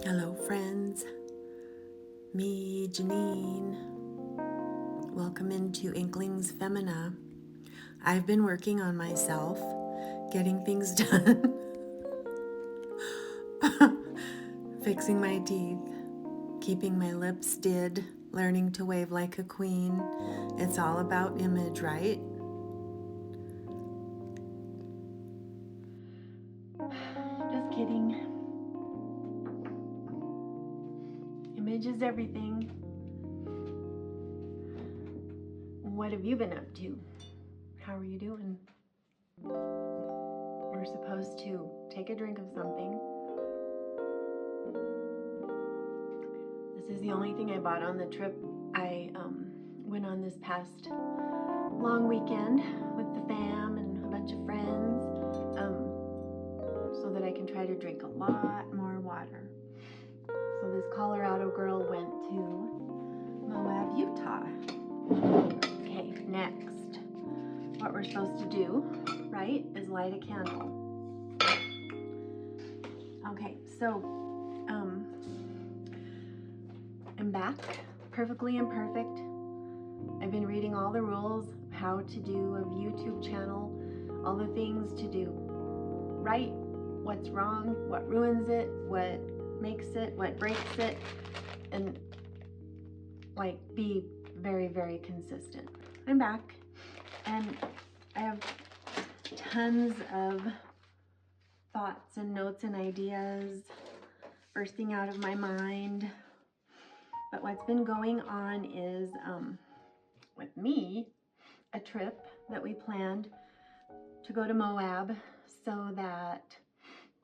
Hello friends, me, Janine. Welcome into Inklings Femina. I've been working on myself, getting things done, fixing my teeth, keeping my lips did, learning to wave like a queen. It's all about image, right? Just kidding. Image is everything. What have you been up to? How are you doing? We're supposed to take a drink of something. This is the only thing I bought on the trip I went on this past long weekend with the fam and a bunch of friends, so that I can try to drink a lot more water. So this Colorado girl went to Moab, Utah. Okay, next. What we're supposed to do, right, is light a candle. Okay, so I'm back, perfectly imperfect. I've been reading all the rules, how to do a YouTube channel, all the things to do right, what's wrong, what ruins it, what makes it, what breaks it, and like be very, very consistent. I'm back and I have tons of thoughts and notes and ideas bursting out of my mind. But what's been going on is, with me, a trip that we planned to go to Moab so that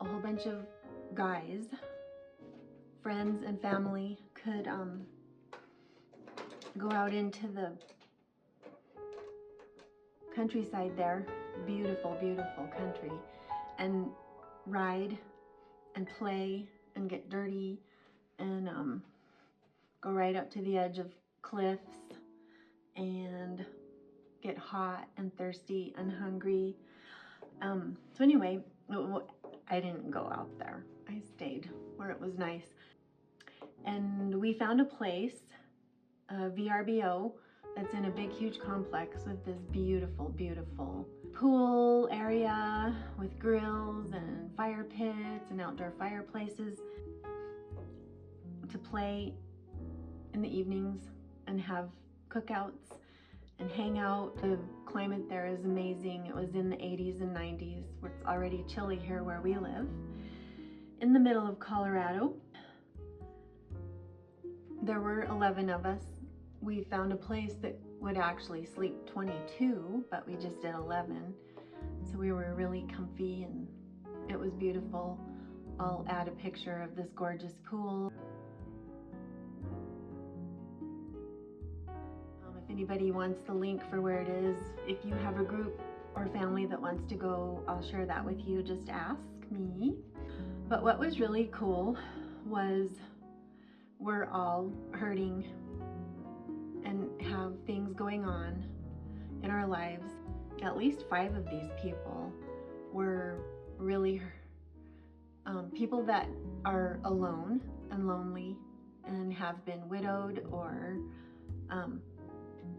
a whole bunch of guys, friends and family could go out into the countryside there, beautiful, beautiful country, and ride and play and get dirty and go right up to the edge of cliffs and get hot and thirsty and hungry. So anyway, I didn't go out there. I stayed where it was nice. And we found a place, a VRBO, that's in a big, huge complex with this beautiful, beautiful pool area with grills and fire pits and outdoor fireplaces to play in the evenings and have cookouts and hang out. The climate there is amazing. It was in the 80s and 90s, where it's already chilly here where we live, in the middle of Colorado. There were 11 of us. We found a place that would actually sleep 22, but we just did 11. So we were really comfy and it was beautiful. I'll add a picture of this gorgeous pool. If anybody wants the link for where it is, if you have a group or family that wants to go, I'll share that with you. Just ask me. But what was really cool was we're all hurting and have things going on in our lives. At least 5 of these people were really people that are alone and lonely and have been widowed or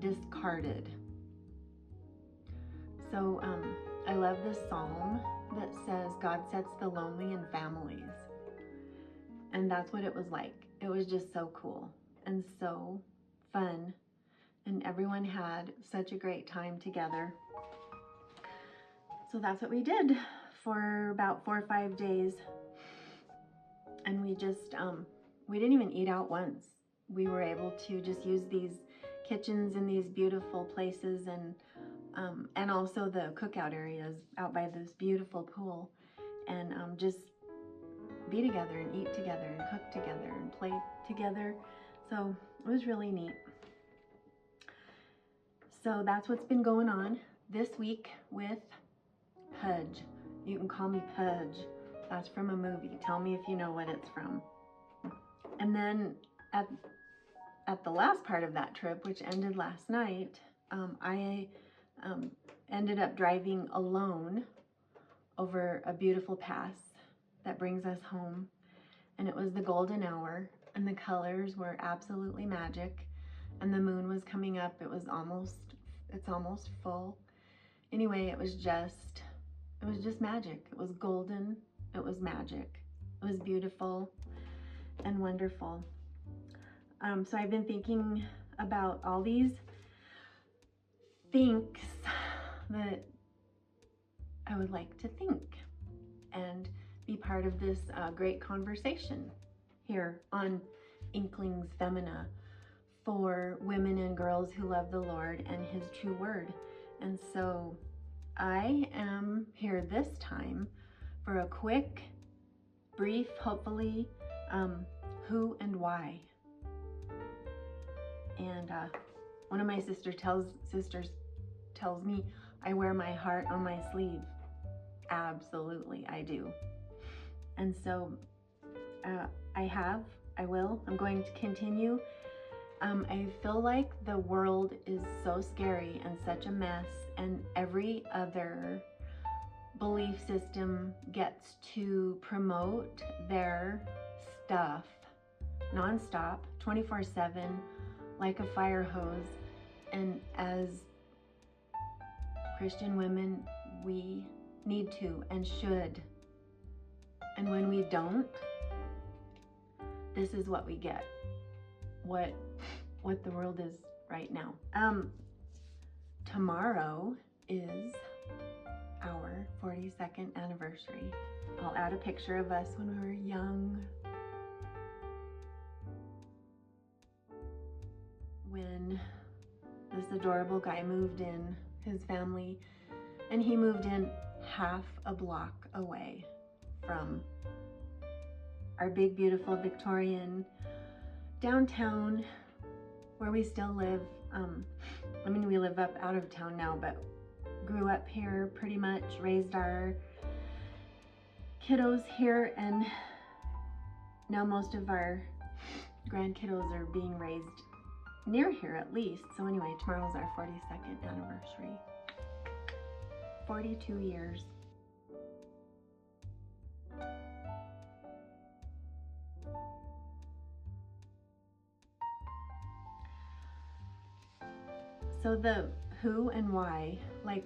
discarded. So I love this psalm that says God sets the lonely in families, and that's what it was like. It was just so cool and so fun, and everyone had such a great time together. So that's what we did for about 4 or 5 days, and we just we didn't even eat out once. We were able to just use these kitchens in these beautiful places, and also the cookout areas out by this beautiful pool, and just be together and eat together and cook together and play together. So it was really neat. So that's what's been going on this week with Pudge. You can call me Pudge. That's from a movie. Tell me if you know what it's from. And then at the last part of that trip, which ended last night, I ended up driving alone over a beautiful pass that brings us home. and it was the golden hour, and the colors were absolutely magic, and the moon was coming up. It's almost full. Anyway, it was just magic. It was golden. It was magic. It was beautiful and wonderful. So I've been thinking about all these thinks that I would like to think and be part of this great conversation here on Inklings Femina for women and girls who love the Lord and His true word. And so I am here this time for a quick, brief, hopefully, who and why. And one of my sisters tells me I wear my heart on my sleeve. Absolutely, I do. And so I'm going to continue. I feel like the world is so scary and such a mess, and every other belief system gets to promote their stuff nonstop, 24/7, like a fire hose. And as Christian women, we need to and should. And when we don't, this is what we get. What the world is right now. Tomorrow is our 42nd anniversary. I'll add a picture of us when we were young. When this adorable guy moved in, his family, and he moved in half a block away from our big, beautiful Victorian downtown where we still live. I mean, we live up out of town now, but grew up here pretty much, raised our kiddos here, and now most of our grandkiddos are being raised near here at least. So anyway, tomorrow's our 42nd anniversary. 42 years. So the who and why, like,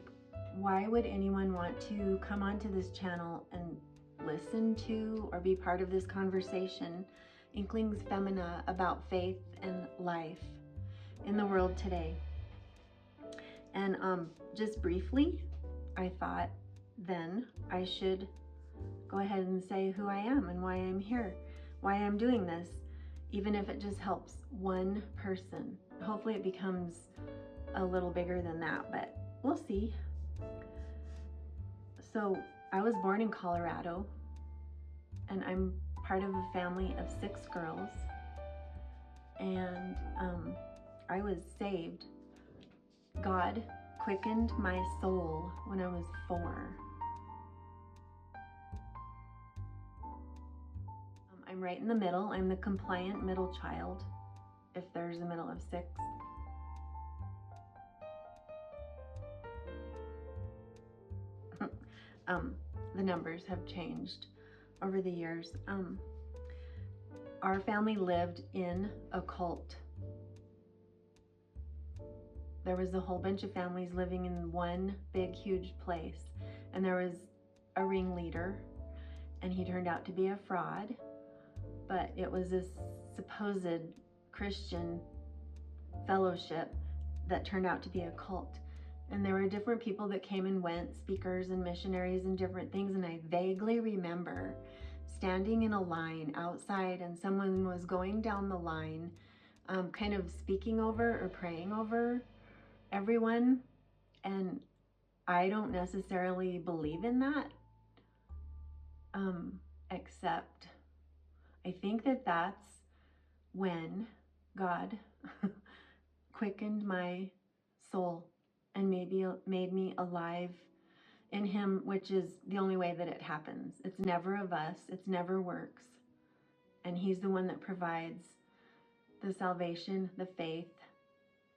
why would anyone want to come onto this channel and listen to or be part of this conversation, Inklings Femina, about faith and life in the world today? And just briefly, I thought then I should go ahead and say who I am and why I'm here, why I'm doing this, even if it just helps one person. Hopefully it becomes a little bigger than that, but we'll see. So I was born in Colorado, and I'm part of a family of 6 girls, and I was saved. God quickened my soul when I was 4. I'm right in the middle. I'm the compliant middle child, if there's a middle of 6. The numbers have changed over the years. Our family lived in a cult. There was a whole bunch of families living in one big, huge place, and there was a ringleader, and he turned out to be a fraud, but it was a supposed Christian fellowship that turned out to be a cult. And there were different people that came and went, speakers and missionaries and different things. And I vaguely remember standing in a line outside, and someone was going down the line, kind of speaking over or praying over everyone. And I don't necessarily believe in that, except I think that that's when God quickened my soul and made me alive in Him, which is the only way that it happens. It's never of us. It's never works. And He's the one that provides the salvation, the faith,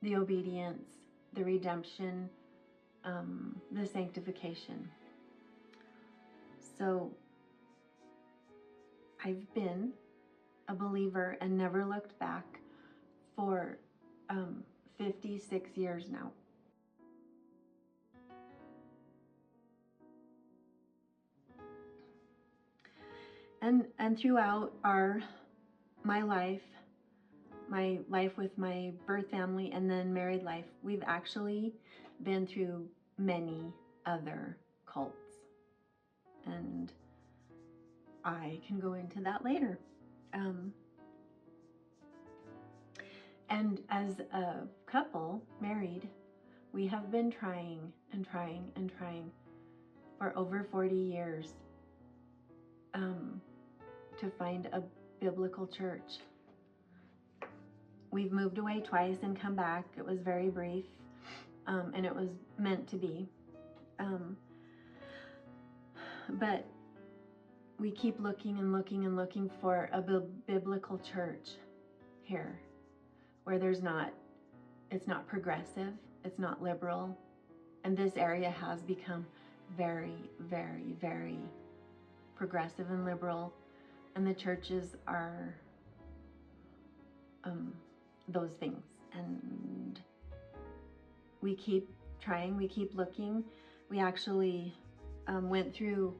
the obedience, the redemption, the sanctification. So I've been a believer and never looked back for 56 years now. And throughout my life with my birth family and then married life, we've actually been through many other cults. And I can go into that later. And as a couple, married, we have been trying and trying and trying for over 40 years to find a biblical church. We've moved away twice and come back. It was very brief, and it was meant to be. But we keep looking and looking and looking for a biblical church here, where it's not progressive, it's not liberal, and this area has become very, very, very progressive and liberal, and the churches are those things. And we keep trying, we keep looking. We actually went through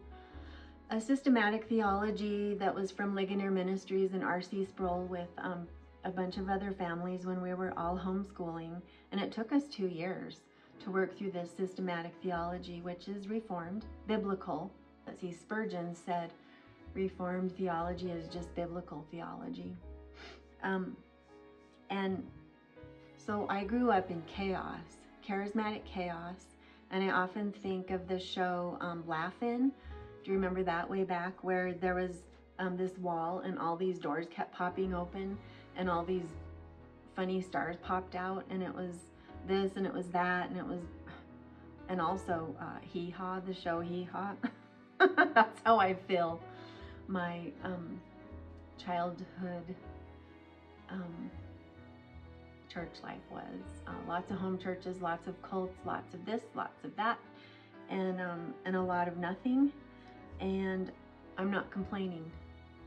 a systematic theology that was from Ligonier Ministries and R.C. Sproul with a bunch of other families when we were all homeschooling, and it took us 2 years to work through this systematic theology, which is Reformed, biblical. Let's see, Spurgeon said Reformed theology is just biblical theology. And so I grew up in chaos, charismatic chaos, and I often think of the show Laugh-In. Do you remember that way back, where there was this wall and all these doors kept popping open and all these funny stars popped out, and it was this and it was that, and also Hee Haw, the show Hee Haw. That's how I feel my childhood church life was. Lots of home churches, lots of cults, lots of this, lots of that, and a lot of nothing. And I'm not complaining,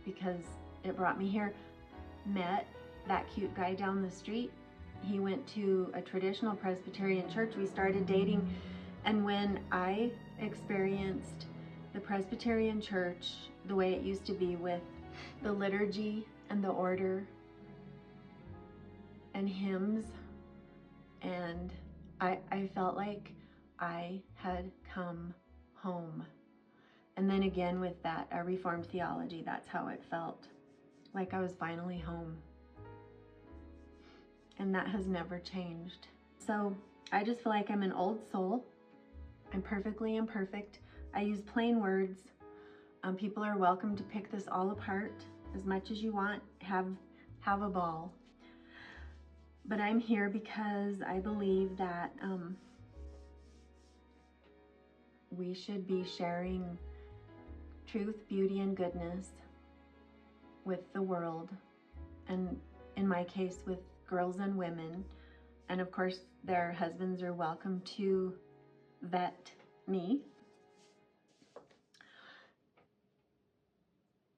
because it brought me here. Met that cute guy down the street. He went to a traditional Presbyterian church. We started dating, and when I experienced the Presbyterian church the way it used to be, with the liturgy and the order and hymns, and I felt like I had come home. And then again with that Reformed theology, that's how it felt, like I was finally home. And that has never changed. So I just feel like I'm an old soul. I'm perfectly imperfect. I use plain words. People are welcome to pick this all apart as much as you want. Have a ball. But I'm here because I believe that we should be sharing truth, beauty, and goodness with the world, and in my case with girls and women. And of course their husbands are welcome to vet me.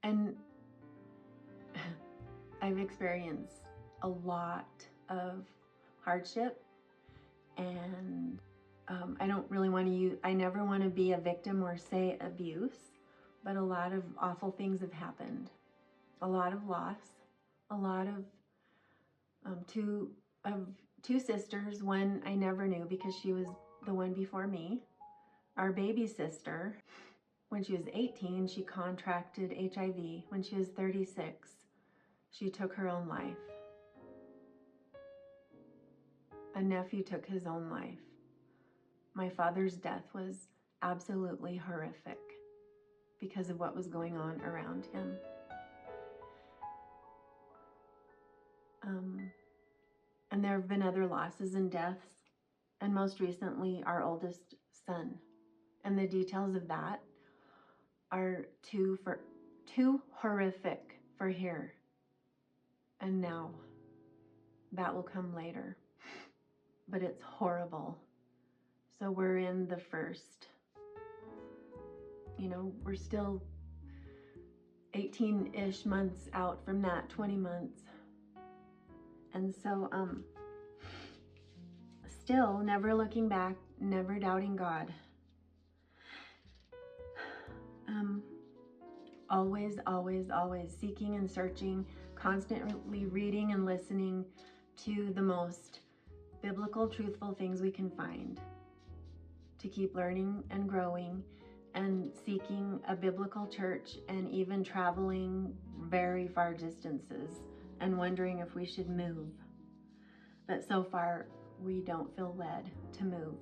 And I've experienced a lot of hardship, and I don't really want to use, I never want to be a victim or say abuse, but a lot of awful things have happened. A lot of loss, a lot of two sisters. One I never knew because she was the one before me. Our baby sister, when she was 18, she contracted HIV. When she was 36, she took her own life. A nephew took his own life. My father's death was absolutely horrific because of what was going on around him. And there have been other losses and deaths, and most recently our oldest son. And the details of that are too horrific for here and now. That will come later, but it's horrible. So we're in the first, we're still 18-ish months out from that, 20 months. And so, still never looking back, never doubting God. Always, always, always seeking and searching, constantly reading and listening to the most biblical, truthful things we can find, to keep learning and growing, and seeking a biblical church, and even traveling very far distances and wondering if we should move. But so far, we don't feel led to move.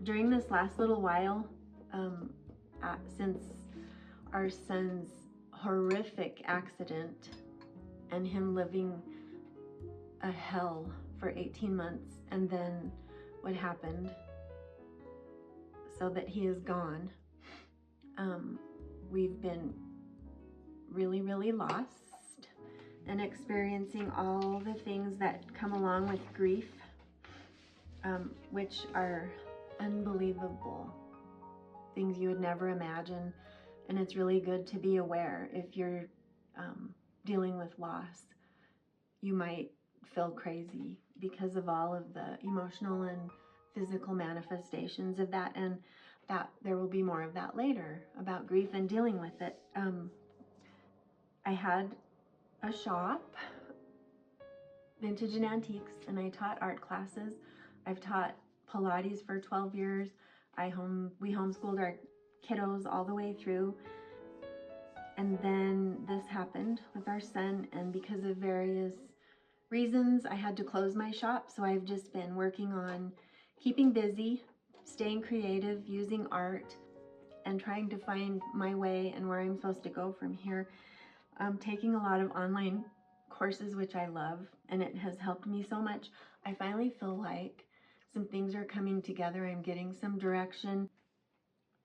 During this last little while, since our son's horrific accident and him living a hell for 18 months, and then what happened, so that he is gone, we've been really, really lost and experiencing all the things that come along with grief, which are unbelievable things you would never imagine. And it's really good to be aware if you're dealing with loss. You might feel crazy because of all of the emotional and physical manifestations of that, and that there will be more of that later about grief and dealing with it. I had a shop, Vintage and Antiques, and I taught art classes. I've taught Pilates for 12 years. We homeschooled our kiddos all the way through. And then this happened with our son, and because of various reasons, I had to close my shop. So I've just been working on keeping busy, staying creative, using art, and trying to find my way and where I'm supposed to go from here. I'm taking a lot of online courses, which I love, and it has helped me so much. I finally feel like some things are coming together. I'm getting some direction.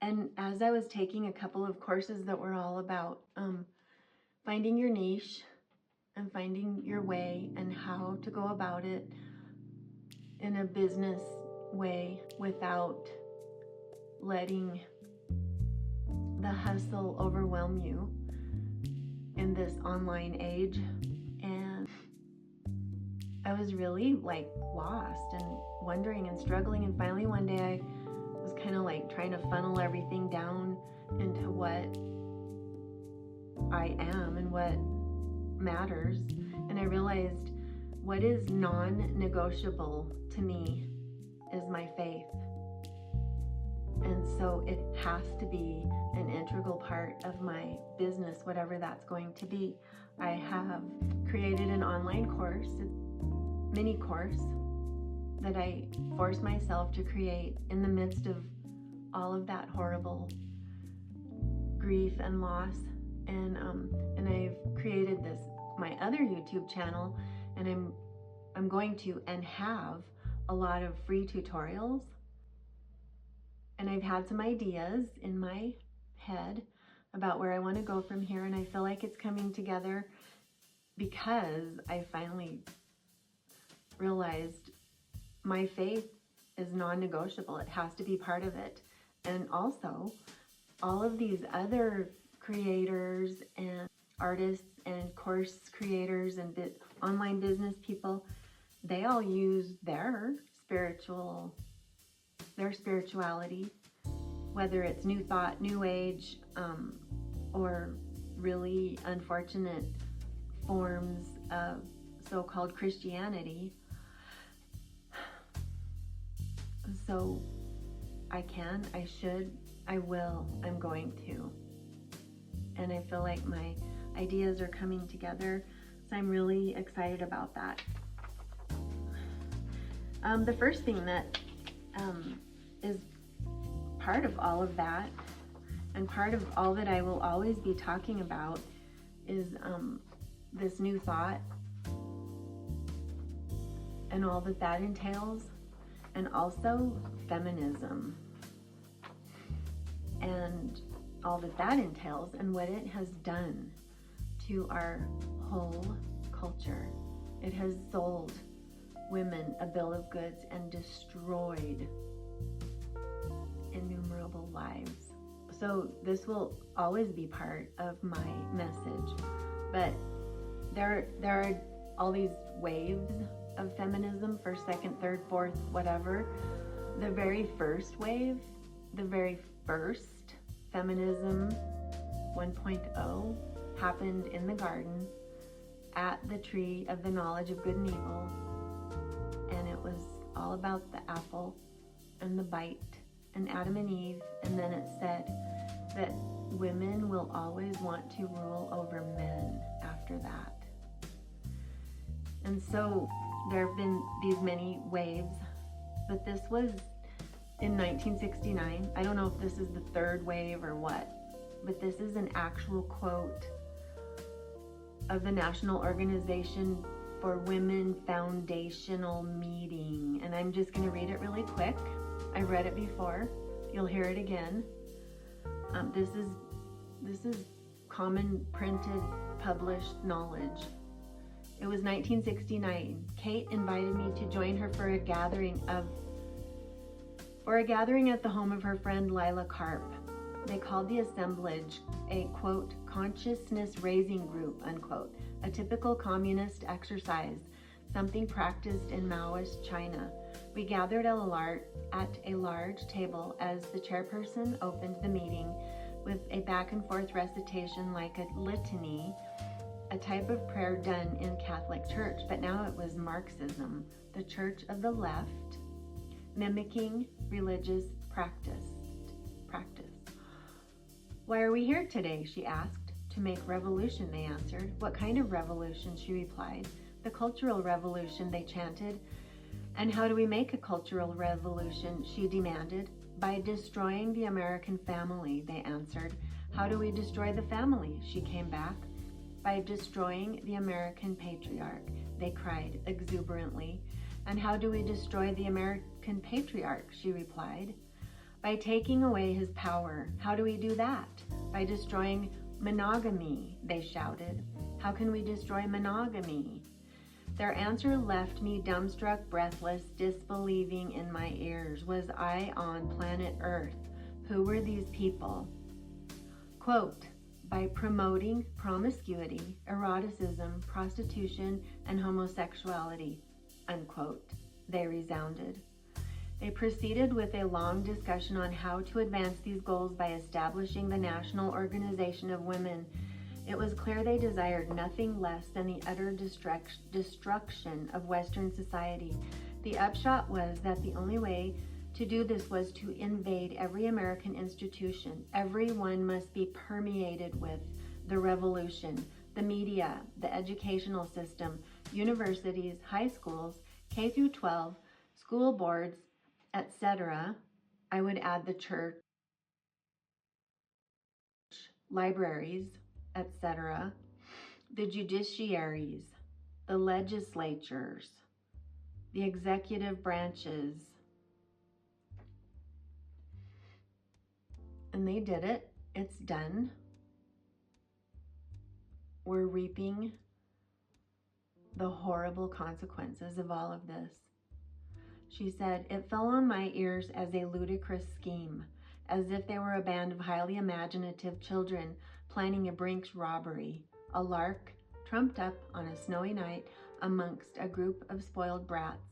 And as I was taking a couple of courses that were all about finding your niche and finding your way and how to go about it in a business way without letting the hustle overwhelm you in this online age. And I was really like lost and wondering and struggling, and finally one day I was kind of like trying to funnel everything down into what I am and what matters, and I realized what is non-negotiable to me is my faith. And so it has to be an integral part of my business, whatever that's going to be. I have created an online course, mini course, that I forced myself to create in the midst of all of that horrible grief and loss. And I've created my other YouTube channel, and I'm going to and have a lot of free tutorials. And I've had some ideas in my head about where I want to go from here, and I feel like it's coming together because I finally realized my faith is non-negotiable. It has to be part of it. And also, all of these other creators and artists and course creators and online business people, they all use their spirituality, whether it's New Thought, New Age, or really unfortunate forms of so-called Christianity. So I can, I should, I will, I'm going to. And I feel like my ideas are coming together, so I'm really excited about that. The first thing that is part of all of that, and part of all that I will always be talking about, is this new thought and all that that entails, and also feminism and all that that entails, and what it has done to our whole culture. It has sold women a bill of goods and destroyed So this will always be part of my message, but there are all these waves of feminism, first, second, third, fourth, whatever. The very first wave, the very first feminism 1.0 happened in the garden at the tree of the knowledge of good and evil, and it was all about the apple and the bite and Adam and Eve, and then it said that women will always want to rule over men after that. And so there have been these many waves, but this was in 1969. I don't know if this is the third wave or what, but this is an actual quote of the National Organization for Women Foundational Meeting. And I'm just going to read it really quick. I've read it before. You'll hear it again. This is common printed, published knowledge. It was 1969. Kate invited me to join her for a gathering at the home of her friend Lila Karp. They called the assemblage a, quote, consciousness raising group, unquote, a typical communist exercise, something practiced in Maoist China. We gathered at a large table as the chairperson opened the meeting with a back and forth recitation like a litany, a type of prayer done in Catholic Church, but now it was Marxism, the church of the left, mimicking religious practice. Why are we here today? She asked. To make revolution, they answered. What kind of revolution? She replied. The cultural revolution, they chanted. And how do we make a cultural revolution? She demanded. By destroying the American family, they answered. How do we destroy the family? She came back. By destroying the American patriarch, they cried exuberantly. And how do we destroy the American patriarch? She replied. By taking away his power. How do we do that? By destroying monogamy, they shouted. How can we destroy monogamy? Their answer left me dumbstruck, breathless, disbelieving in my ears. Was I on planet Earth? Who were these people? Quote, by promoting promiscuity, eroticism, prostitution, and homosexuality, unquote, they resounded. They proceeded with a long discussion on how to advance these goals by establishing the National Organization of Women. It was clear they desired nothing less than the utter destruction of Western society. The upshot was that the only way to do this was to invade every American institution. Everyone must be permeated with the revolution, the media, the educational system, universities, high schools, K through 12, school boards, etc. I would add the church, libraries, etc., the judiciaries, the legislatures, the executive branches. And they did it. It's done. We're reaping the horrible consequences of all of this. She said, it fell on my ears as a ludicrous scheme, as if they were a band of highly imaginative children planning a Brinks robbery, a lark trumped up on a snowy night amongst a group of spoiled brats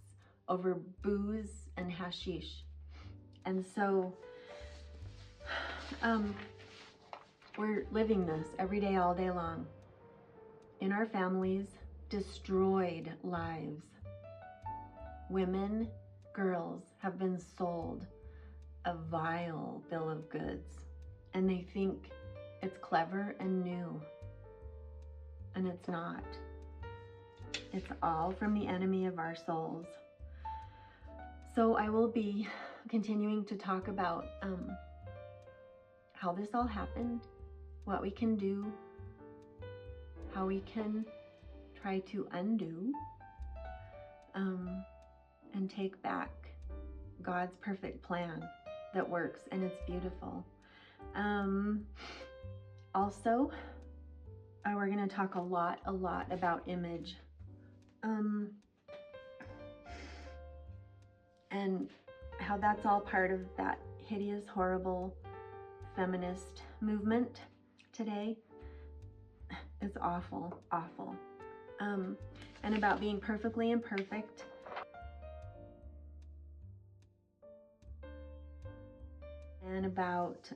over booze and hashish. And so we're living this every day, all day long. In our families, destroyed lives. Women, girls have been sold a vile bill of goods, and they think it's clever and new, and it's not. It's all from the enemy of our souls. So I will be continuing to talk about how this all happened, what we can do, how we can try to undo and take back God's perfect plan that works, and it's beautiful. Also, we're going to talk a lot about image. And how that's all part of that hideous, horrible feminist movement today. It's awful, awful. And about being perfectly imperfect. And about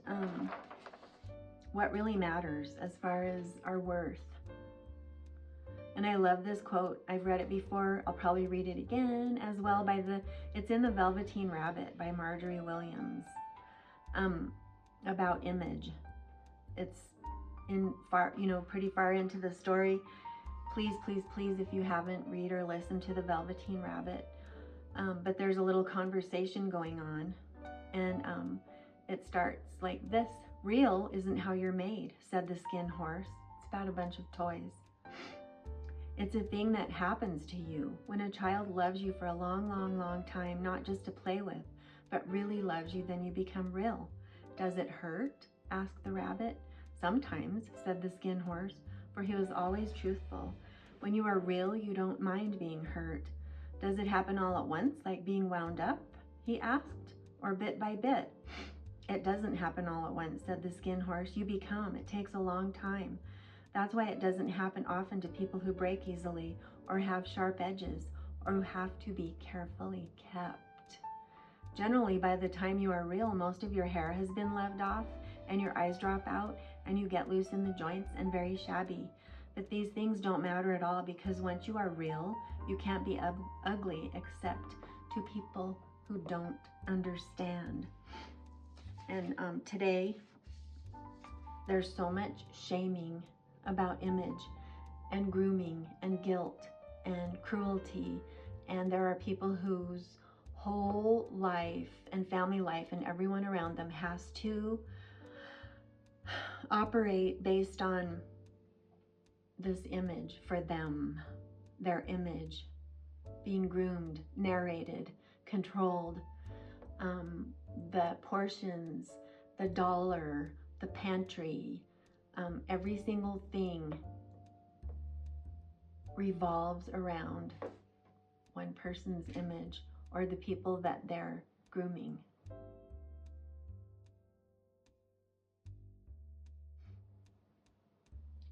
what really matters as far as our worth. And I love this quote. I've read it before. I'll probably read it again as well. It's in The Velveteen Rabbit by Marjorie Williams, about image. It's in pretty far into the story. Please, please, please, if you haven't, read or listen to The Velveteen Rabbit. But there's a little conversation going on, and it starts like this. Real isn't how you're made, said the skin horse. It's about a bunch of toys. It's a thing that happens to you when a child loves you for a long, long, long time, not just to play with, but really loves you, then you become real. Does it hurt? Asked the rabbit. Sometimes, said the skin horse, for he was always truthful. When you are real, you don't mind being hurt. Does it happen all at once, like being wound up? He asked, or bit by bit? It doesn't happen all at once, said the skin horse. You become. It takes a long time. That's why it doesn't happen often to people who break easily, or have sharp edges, or who have to be carefully kept. Generally, by the time you are real, most of your hair has been left off, and your eyes drop out, and you get loose in the joints and very shabby. But these things don't matter at all, because once you are real, you can't be ugly except to people who don't understand. And today, there's so much shaming about image and grooming and guilt and cruelty. And there are people whose whole life and family life and everyone around them has to operate based on this image for them, their image being groomed, narrated, controlled. The portions, the dollar, the pantry, every single thing revolves around one person's image or the people that they're grooming.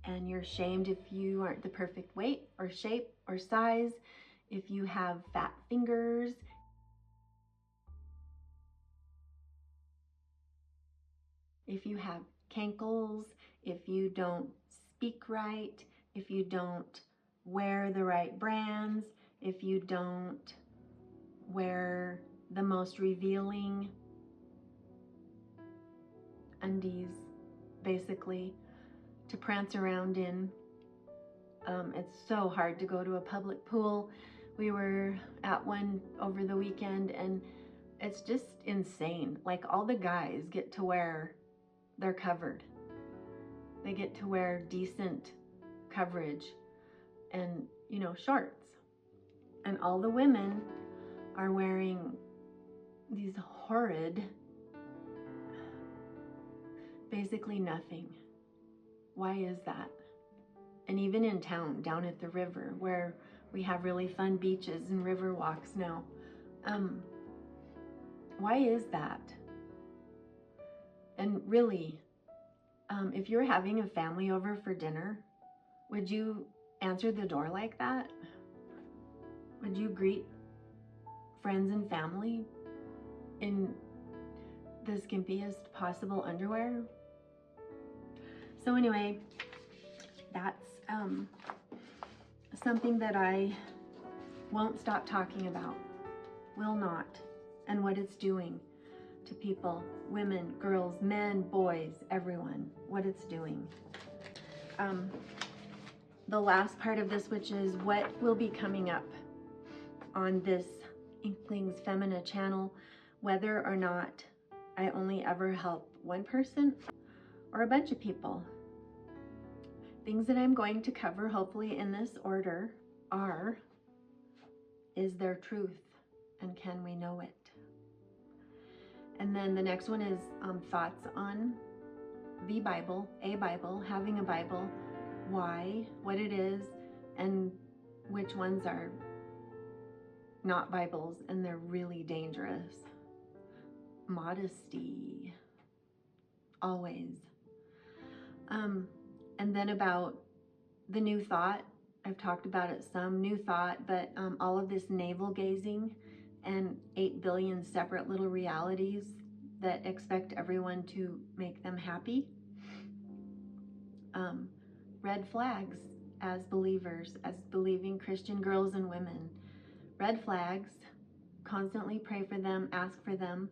And you're shamed if you aren't the perfect weight or shape or size, if you have fat fingers, if you have cankles, if you don't speak right, if you don't wear the right brands, if you don't wear the most revealing undies, basically, to prance around in. It's so hard to go to a public pool. We were at one over the weekend, and it's just insane. Like, all the guys get to wear, they're covered. They get to wear decent coverage and, shorts. And all the women are wearing these horrid, basically nothing. Why is that? And even in town, down at the river, where we have really fun beaches and river walks now, why is that? And really, if you're having a family over for dinner, would you answer the door like that? Would you greet friends and family in the skimpiest possible underwear? So anyway, that's something that I won't stop talking about, will not, and what it's doing to people, women, girls, men, boys, everyone, what it's doing. The last part of this, which is what will be coming up on this Inklings Femina channel, whether or not I only ever help one person or a bunch of people. Things that I'm going to cover, hopefully in this order, are, is there truth, and can we know it? And then the next one is thoughts on the Bible, a Bible, having a Bible, why, what it is, and which ones are not Bibles and they're really dangerous. Modesty. always. And then about the new thought, I've talked about it some, new thought, but all of this navel gazing and 8 billion separate little realities that expect everyone to make them happy. Red flags as believers, as believing Christian girls and women. Red flags, constantly pray for them, ask for them,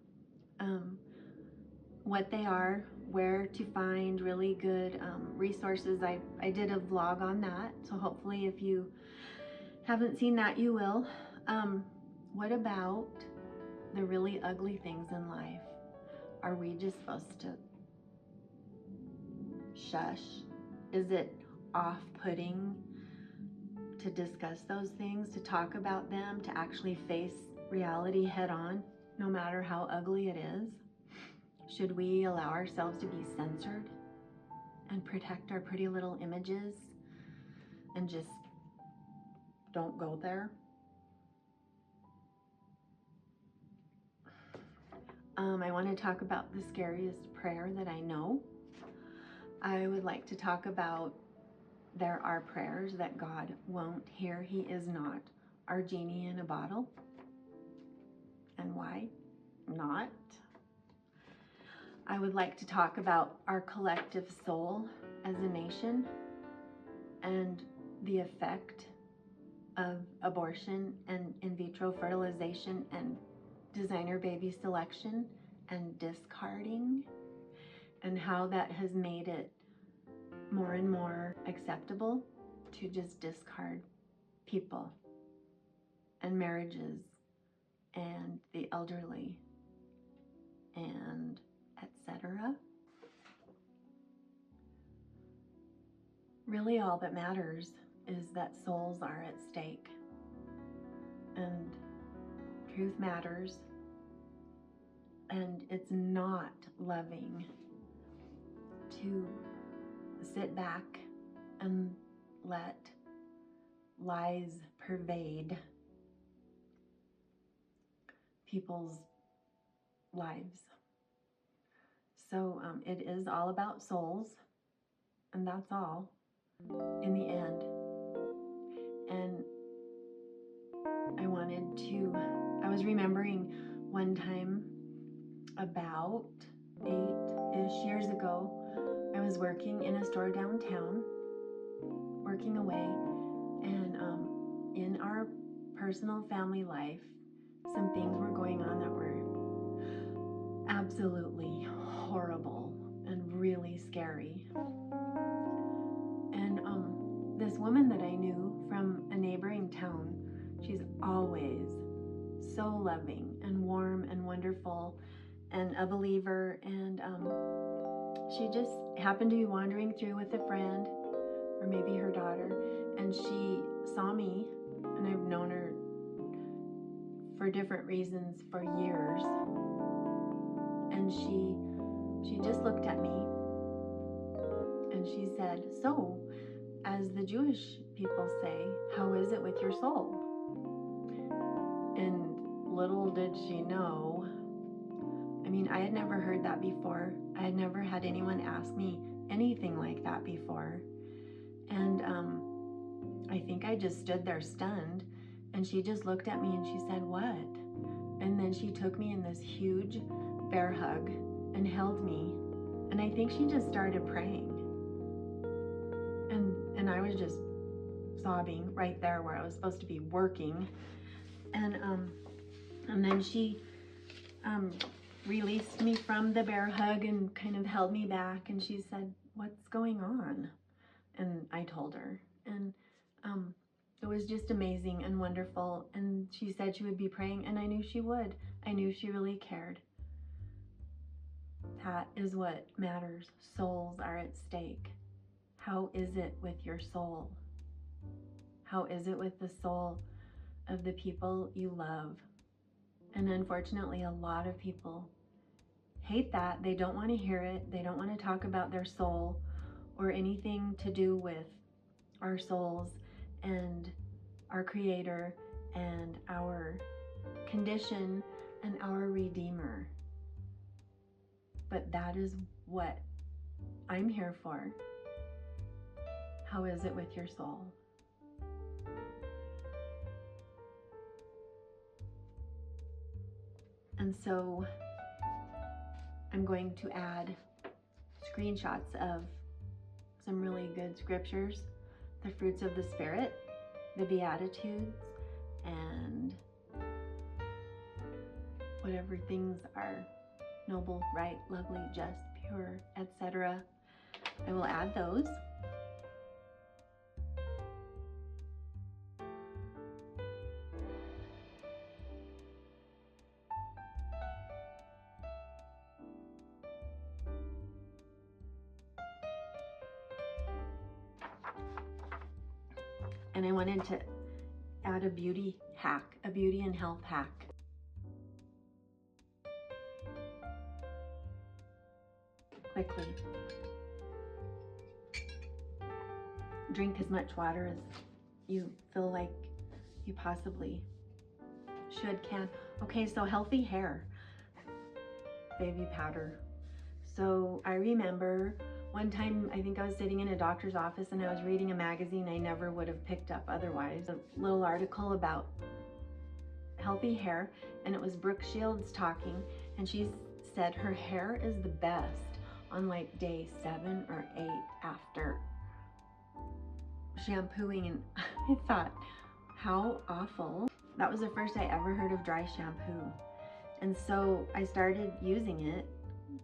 what they are, where to find really good resources. I did a vlog on that, so hopefully if you haven't seen that, you will. What about the really ugly things in life? Are we just supposed to shush? Is it off-putting to discuss those things, to talk about them, to actually face reality head on, no matter how ugly it is? Should we allow ourselves to be censored and protect our pretty little images and just don't go there? I want to talk about the scariest prayer that I know. I would like to talk about there are prayers that God won't hear. He is not our genie in a bottle. And why not? I would like to talk about our collective soul as a nation and the effect of abortion and in vitro fertilization and designer baby selection and discarding, and how that has made it more and more acceptable to just discard people and marriages and the elderly and etc. Really all that matters is that souls are at stake, and truth matters, and it's not loving to sit back and let lies pervade people's lives. So it is all about souls, and that's all in the end. And I was remembering one time about 8-ish years ago, I was working in a store downtown, working away, and in our personal family life, some things were going on that were absolutely horrible and really scary. And this woman that I knew from a neighboring town, she's always so loving and warm and wonderful and a believer, and she just happened to be wandering through with a friend, or maybe her daughter, and she saw me, and I've known her for different reasons for years, and she just looked at me and she said, "So, as the Jewish people say, how is it with your soul?" And little did she know, I mean, I had never heard that before. I had never had anyone ask me anything like that before. And I think I just stood there stunned, and she just looked at me and she said, "What?" And then she took me in this huge bear hug and held me. And I think she just started praying. And I was just sobbing right there where I was supposed to be working. And then she released me from the bear hug and kind of held me back, and she said, "What's going on?" And I told her, and it was just amazing and wonderful. And she said she would be praying, and I knew she would. I knew she really cared. That is what matters. Souls are at stake. How is it with your soul? How is it with the soul of the people you love? And unfortunately, a lot of people hate that. They don't want to hear it. They don't want to talk about their soul or anything to do with our souls and our Creator and our condition and our Redeemer. but that is what I'm here for. How is it with your soul? And so I'm going to add screenshots of some really good scriptures, the fruits of the Spirit, the Beatitudes, and whatever things are noble, right, lovely, just, pure, etc. I will add those. And I wanted to add a beauty hack, a beauty and health hack. Quickly. Drink as much water as you feel like you possibly can. Okay, so healthy hair, baby powder. So I remember one time, I think I was sitting in a doctor's office and I was reading a magazine I never would have picked up otherwise. A little article about healthy hair, and it was Brooke Shields talking, and she said her hair is the best on like day 7 or 8 after shampooing. And I thought, how awful. That was the first I ever heard of dry shampoo. And so I started using it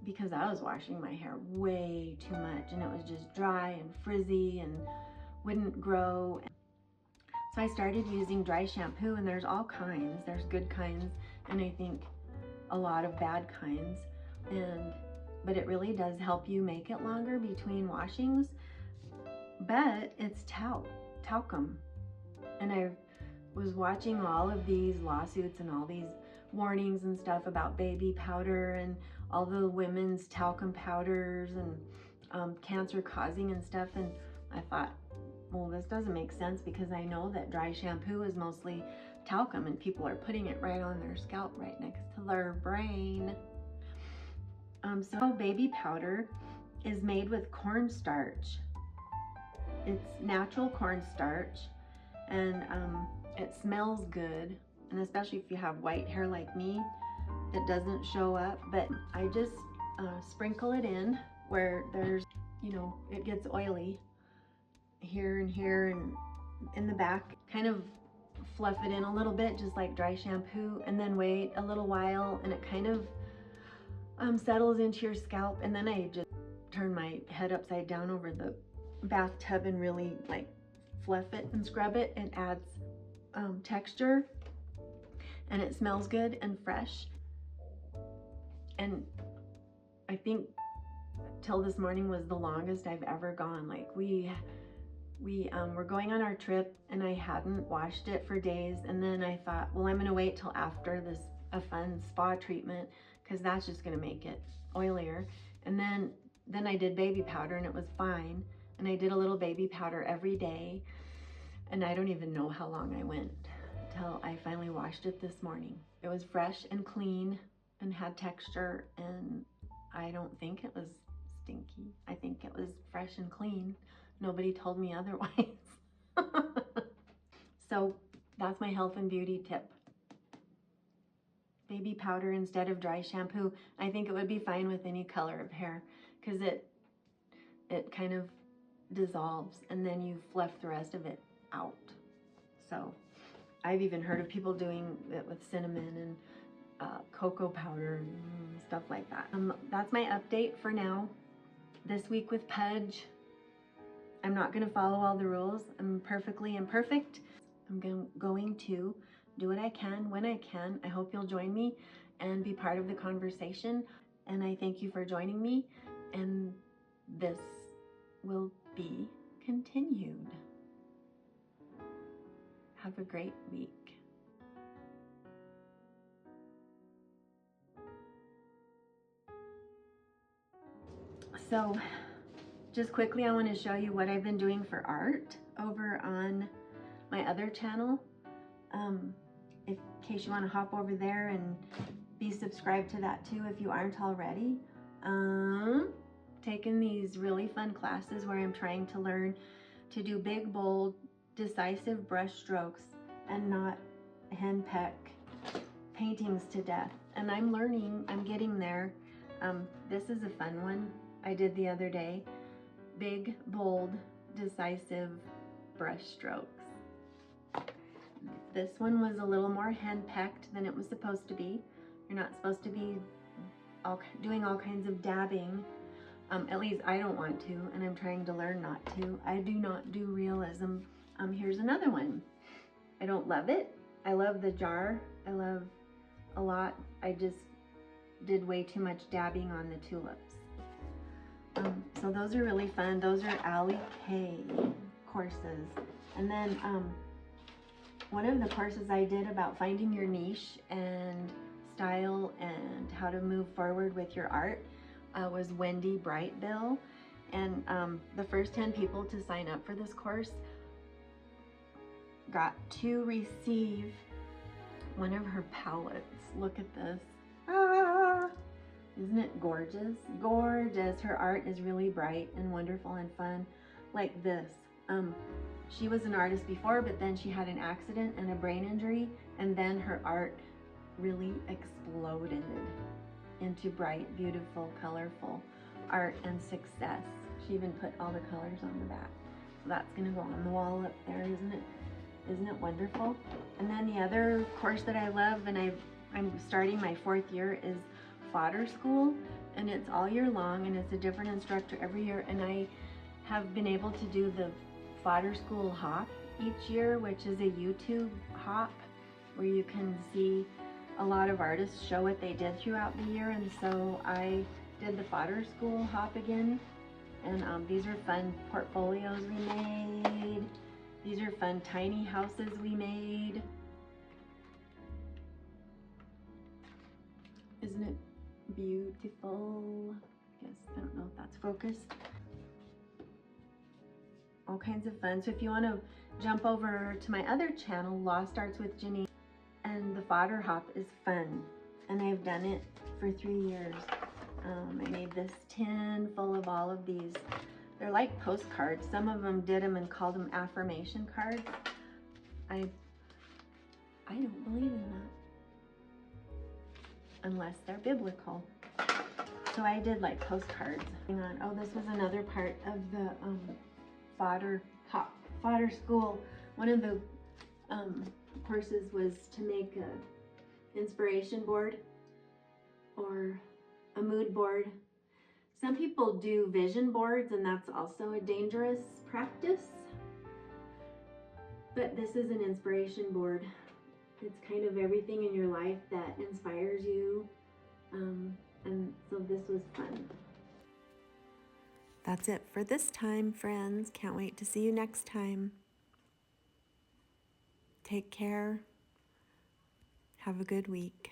because I was washing my hair way too much and it was just dry and frizzy and wouldn't grow. So I started using dry shampoo, and there's all kinds. There's good kinds and I think a lot of bad kinds. But it really does help you make it longer between washings. But it's talcum. And I was watching all of these lawsuits and all these warnings and stuff about baby powder and all the women's talcum powders and cancer causing and stuff. And I thought, well, this doesn't make sense because I know that dry shampoo is mostly talcum and people are putting it right on their scalp right next to their brain. So baby powder is made with cornstarch. It's natural cornstarch, and it smells good, and especially if you have white hair like me, it doesn't show up. But I just sprinkle it in where there's, you know, it gets oily here and here and in the back. Kind of fluff it in a little bit, just like dry shampoo, and then wait a little while and it kind of settles into your scalp. And then I just turn my head upside down over the bathtub and really like fluff it and scrub it. It adds texture, and it smells good and fresh. And I think till this morning was the longest I've ever gone. Like we were going on our trip and I hadn't washed it for days, and then I thought, well, I'm gonna wait till after a fun spa treatment because that's just gonna make it oilier. And then I did baby powder and it was fine. And I did a little baby powder every day. And I don't even know how long I went till I finally washed it this morning. It was fresh and clean and had texture, and I don't think it was stinky. I think it was fresh and clean. Nobody told me otherwise. So that's my health and beauty tip. Baby powder instead of dry shampoo. I think it would be fine with any color of hair because it kind of dissolves and then you fluff the rest of it out. So I've even heard of people doing it with cinnamon and cocoa powder and stuff like that. That's my update for now. This week with Pudge, I'm not going to follow all the rules. I'm perfectly imperfect. I'm going to do what I can when I can. I hope you'll join me and be part of the conversation. And I thank you for joining me. And this will be continued. Have a great week. So just quickly, I want to show you what I've been doing for art over on my other channel. In case you want to hop over there and be subscribed to that too if you aren't already. taken these really fun classes where I'm trying to learn to do big, bold, decisive brush strokes and not henpeck paintings to death. And I'm learning, I'm getting there. This is a fun one I did the other day. Big, bold, decisive brush strokes. This one was a little more henpecked than it was supposed to be. You're not supposed to be doing all kinds of dabbing. At least I don't want to, and I'm trying to learn not to. I do not do realism. Here's another one. I don't love it. I love the jar. I love a lot. I just did way too much dabbing on the tulips. So those are really fun. Those are Allie K courses. And then one of the courses I did about finding your niche and style and how to move forward with your art was Wendy Brightbill. And the first 10 people to sign up for this course got to receive one of her palettes. Look at this. Ah! Isn't it gorgeous? Gorgeous. Her art is really bright and wonderful and fun, like this. She was an artist before, but then she had an accident and a brain injury, and then her art really exploded into bright, beautiful, colorful art and success. She even put all the colors on the back. So that's gonna go on the wall up there, isn't it? Isn't it wonderful? And then the other course that I love, and I'm starting my 4th year, is Fodder School, and it's all year long, and it's a different instructor every year. And I have been able to do the Fodder School hop each year, which is a YouTube hop where you can see a lot of artists show what they did throughout the year. And so I did the Fodder School hop again, and these are fun portfolios we made. These are fun tiny houses we made. Isn't it beautiful? I don't know if that's focused. All kinds of fun. So if you want to jump over to my other channel, Lost Arts with Janine, and the fodder hop is fun, and I've done it for 3 years. I made this tin full of all of these. They're like postcards. Some of them did them and called them affirmation cards. I don't believe in that unless they're biblical. So I did like postcards. Hang on. Oh, this was another part of the fodder school. One of the courses was to make a inspiration board or a mood board. Some people do vision boards, and that's also a dangerous practice. But this is an inspiration board. It's kind of everything in your life that inspires you. And so this was fun. That's it for this time, friends. Can't wait to see you next time. Take care. Have a good week.